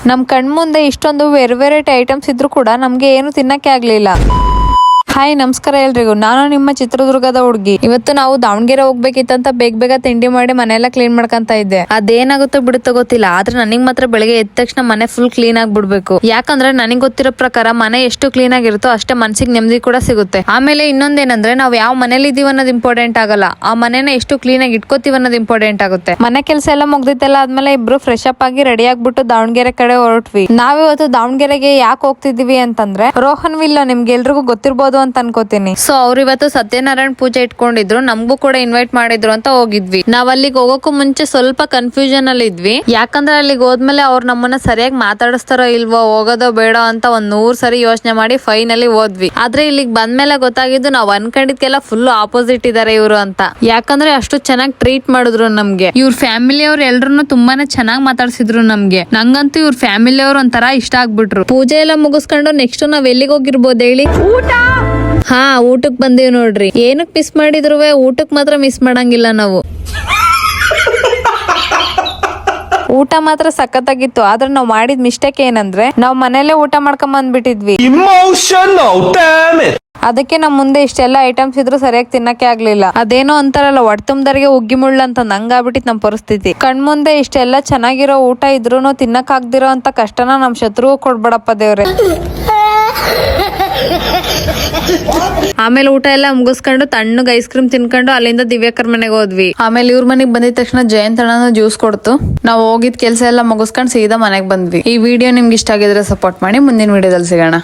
ನಮ್ ಕಣ್ಮುಂದೆ ಇಷ್ಟೊಂದು ವೆರೈಟಿ ಐಟಮ್ಸ್ ಇದ್ರು ಕೂಡ ನಮ್ಗೆ ಏನು ತಿನ್ನಕ್ಕೆ ಆಗ್ಲಿಲ್ಲ. ಹಾಯ್ ನಮಸ್ಕಾರ ಎಲ್ರಿಗೂ, ನಾನು ನಿಮ್ಮ ಚಿತ್ರದುರ್ಗದ ಹುಡುಗಿ. ಇವತ್ತು ನಾವು ದಾವಣಗೆರೆ ಹೋಗ್ಬೇಕಿತ್ತಂತ ಬೇಗ ತಿಂಡಿ ಮಾಡಿ ಮನೆಯೆಲ್ಲ ಕ್ಲೀನ್ ಮಾಡ್ಕೊಂತ ಇದ್ದೆ. ಅದೇನಾಗುತ್ತೋ ಬಿಡುತ್ತೋ ಗೊತ್ತಿಲ್ಲ, ಆದ್ರೆ ನನಗ್ ಮಾತ್ರ ಬೆಳಗ್ಗೆ ಎದ್ದ ತಕ್ಷಣ ಮನೆ ಫುಲ್ ಕ್ಲೀನ್ ಆಗಿ ಬಿಡ್ಬೇಕು. ಯಾಕಂದ್ರೆ ನನಗ್ ಗೊತ್ತಿರೋ ಪ್ರಕಾರ ಮನೆ ಎಷ್ಟು ಕ್ಲೀನ್ ಆಗಿರುತ್ತೋ ಅಷ್ಟೇ ಮನ್ಸಿಗೆ ನೆಮ್ಮದಿ ಕೂಡ ಸಿಗುತ್ತೆ. ಆಮೇಲೆ ಇನ್ನೊಂದೇನಂದ್ರೆ ನಾವು ಯಾವ ಮನೇಲಿ ಇದೀವಿ ಅನ್ನೋದು ಇಂಪಾರ್ಟೆಂಟ್ ಆಗಲ್ಲ, ಆ ಮನೆನ ಎಷ್ಟು ಕ್ಲೀನ್ ಆಗಿ ಇಟ್ಕೋತೀವಿ ಅನ್ನೋದು ಇಂಪಾರ್ಟೆಂಟ್ ಆಗುತ್ತೆ. ಮನೆ ಕೆಲಸ ಎಲ್ಲ ಮುಗ್ದಿತ್ತೆಲ್ಲ ಆದ್ಮೇಲೆ ಇಬ್ರು ಫ್ರೆಶ್ ಅಪ್ ಆಗಿ ರೆಡಿ ಆಗ್ಬಿಟ್ಟು ದಾವಣಗೆರೆ ಕಡೆ ಹೊರಟ್ವಿ. ನಾವಿವತ್ತು ದಾವಣಗೆರೆಗೆ ಯಾಕೆ ಹೋಗ್ತಿದೀವಿ ಅಂತಂದ್ರೆ ರೋಹನ್ ವಿಲ್ಲೋ ನಿಮ್ಗೆ ಎಲ್ರಿಗೂ ಗೊತ್ತಿರ್ಬೋದು ಅಂತ ಅನ್ಕೋತೀನಿ. ಸೊ ಅವ್ರು ಇವತ್ತು ಸತ್ಯನಾರಾಯಣ ಪೂಜೆ ಇಟ್ಕೊಂಡಿದ್ರು, ನಮಗೂ ಕೂಡ ಇನ್ವೈಟ್ ಮಾಡಿದ್ರು ಅಂತ ಹೋಗಿದ್ವಿ. ನಾವ್ ಅಲ್ಲಿಗೆ ಹೋಗೋಕು ಮುಂಚೆ ಸ್ವಲ್ಪ ಕನ್ಫ್ಯೂಷನ್ ಅಲ್ಲಿ ಇದ್ವಿ. ಯಾಕಂದ್ರೆ ಅಲ್ಲಿಗೆ ಹೋದ್ಮೇಲೆ ಅವ್ರು ನಮ್ಮನ್ನ ಸರಿಯಾಗಿ ಮಾತಾಡಿಸ್ತಾರೋ ಇಲ್ವೋ, ಹೋಗೋದೋ ಬೇಡ ಅಂತ 100 ಸರಿ ಯೋಚನೆ ಮಾಡಿ ಫೈನಲಿ ಹೋದ್ವಿ. ಆದ್ರೆ ಇಲ್ಲಿಗೆ ಬಂದ್ಮೇಲೆ ಗೊತ್ತಾಗಿದ್ದು ನಾವ್ ಅನ್ಕೊಂಡಿದ್ಕೆಲ್ಲ ಫುಲ್ ಆಪೋಸಿಟ್ ಇದಾರೆ ಇವ್ರು ಅಂತ. ಯಾಕಂದ್ರೆ ಅಷ್ಟು ಚೆನ್ನಾಗಿ ಟ್ರೀಟ್ ಮಾಡಿದ್ರು ನಮ್ಗೆ. ಇವ್ರ ಫ್ಯಾಮಿಲಿ ಅವ್ರು ಎಲ್ರು ತುಂಬಾನೇ ಚೆನ್ನಾಗಿ ಮಾತಾಡ್ಸಿದ್ರು ನಮ್ಗೆ. ನಂಗಂತೂ ಇವ್ರ ಫ್ಯಾಮಿಲಿ ಅವ್ರು ಒಂಥರ ಇಷ್ಟ ಆಗ್ಬಿಟ್ರು. ಪೂಜೆ ಎಲ್ಲ ಮುಗಿಸ್ಕೊಂಡು ನೆಕ್ಸ್ಟ್ ನಾವ್ ಎಲ್ಲಿಗೆ ಹೋಗಿರ್ಬೋದು ಹೇಳಿ? ಹಾ, ಊಟಕ್ ಬಂದೀವಿ ನೋಡ್ರಿ. ಏನಕ್ ಮಿಸ್ ಮಾಡಿದ್ರು ಊಟಕ್ ಮಾತ್ರ ಮಿಸ್ ಮಾಡಂಗಿಲ್ಲ ನಾವು. ಊಟ ಮಾತ್ರ ಸಖತ್ತಾಗಿತ್ತು. ಆದ್ರೆ ನಾವ್ ಮಾಡಿದ ಮಿಸ್ಟೇಕ್ ಏನಂದ್ರೆ ನಾವ್ ಮನೇಲೆ ಊಟ ಮಾಡ್ಕೊಂಡ್ ಬಂದ್ಬಿಟ್ಟಿದ್ವಿ. ಅದಕ್ಕೆ ನಮ್ ಮುಂದೆ ಇಷ್ಟೆಲ್ಲ ಐಟಮ್ಸ್ ಇದ್ರು ಸರಿಯಾಗಿ ತಿನ್ನಕ್ಕೆ ಆಗ್ಲಿಲ್ಲ. ಅದೇನೋ ಅಂತಾರಲ್ಲ, ಒಡ್ತುಂಬದರಿಗೆ ಉಗ್ಗಿ ಮುಳ್ಳ ಅಂತ ನಂಗಾಗ್ಬಿಟ್ಟಿತ್ ನಮ್ ಪರಿಸ್ಥಿತಿ. ಕಣ್ಮುಂದೆ ಇಷ್ಟೆಲ್ಲ ಚೆನ್ನಾಗಿರೋ ಊಟ ಇದ್ರೂನು ತಿನ್ನಕ್ ಆಗ್ದಿರೋ ಅಂತ ಕಷ್ಟನ ನಮ್ ಶತ್ರು ಕೊಡ್ಬೇಡಪ್ಪ ದೇವ್ರೆ. ಆಮೇಲೆ ಊಟ ಎಲ್ಲ ಮುಗಿಸ್ಕೊಂಡು ತಣ್ಣಗೆ ಐಸ್ ಕ್ರೀಮ್ ತಿನ್ಕೊಂಡು ಅಲ್ಲಿಂದ ದಿವ್ಯಾಕರ್ ಮನೆಗೆ ಹೋದ್ವಿ. ಆಮೇಲೆ ಇವ್ರ ಮನೆಗೆ ಬಂದಿದ ತಕ್ಷಣ ಜಯಂತ್ ಅಣ್ಣ ಜ್ಯೂಸ್ ಕೊಡ್ತು. ನಾವು ಹೋಗಿದ್ ಕೆಲಸ ಎಲ್ಲ ಮುಗಿಸ್ಕೊಂಡು ಸೀದಾ ಮನೆಗೆ ಬಂದ್ವಿ. ಈ ವಿಡಿಯೋ ನಿಮ್ಗೆ ಇಷ್ಟ ಆಗಿದ್ರೆ ಸಪೋರ್ಟ್ ಮಾಡಿ. ಮುಂದಿನ ವಿಡಿಯೋದಲ್ಲಿ ಸಿಗೋಣ.